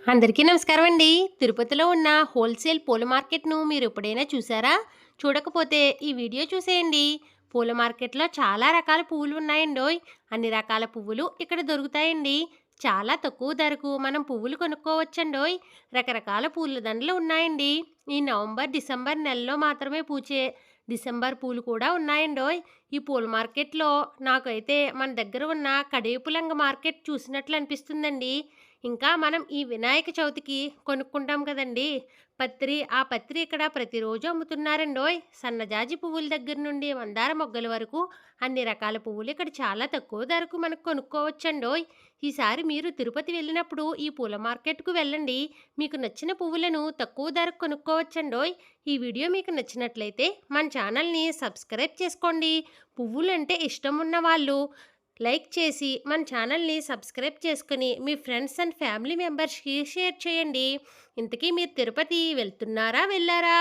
అందరికీ నమస్కారం అండి. తిరుపతిలో ఉన్న హోల్సేల్ పూల మార్కెట్‌ను మీరు ఎప్పుడైనా చూసారా? చూడకపోతే ఈ వీడియో చూసేయండి. పూల మార్కెట్‌లో చాలా రకాల పువ్వులు ఉన్నాయండోయ్! అన్ని రకాల పువ్వులు ఇక్కడ దొరుకుతాయండి. చాలా తక్కువ ధరకు మనం పువ్వులు కొనుక్కోవచ్చండోయ్! రకరకాల పూల దండలు ఉన్నాయండి. ఈ నవంబర్, డిసెంబర్ నెలలో మాత్రమే పూచే డిసెంబర్ పూలు కూడా ఉన్నాయండోయ్! ఈ పూల మార్కెట్‌లో నాకైతే మన దగ్గర ఉన్న కడియపులంగ మార్కెట్ చూసినట్లు అనిపిస్తుందండి. ఇంకా మనం ఈ వినాయక చవితికి కొనుక్కుంటాం కదండీ! ఆ పత్రి ఇక్కడ ప్రతిరోజు అమ్ముతున్నారండోయ్! సన్నజాజి పువ్వుల దగ్గర నుండి మందార మొగ్గల వరకు అన్ని రకాల పువ్వులు ఇక్కడ చాలా తక్కువ ధరకు మనకు కొనుక్కోవచ్చండోయ్! ఈసారి మీరు తిరుపతి వెళ్ళినప్పుడు ఈ పూల మార్కెట్‌కు వెళ్ళండి. మీకు నచ్చిన పువ్వులను తక్కువ ధరకు కొనుక్కోవచ్చండోయ్! ఈ వీడియో మీకు నచ్చినట్లయితే మన ఛానల్‌ని సబ్స్క్రైబ్ చేసుకోండి. పువ్వులంటే ఇష్టం ఉన్న వాళ్ళు లైక్ చేసి మన ఛానల్ని సబ్స్క్రైబ్ చేసుకుని మీ ఫ్రెండ్స్ అండ్ ఫ్యామిలీ మెంబర్స్కి షేర్ చేయండి. ఇంతకీ మీరు తిరుపతి వెళ్తున్నారా వెళ్ళారా?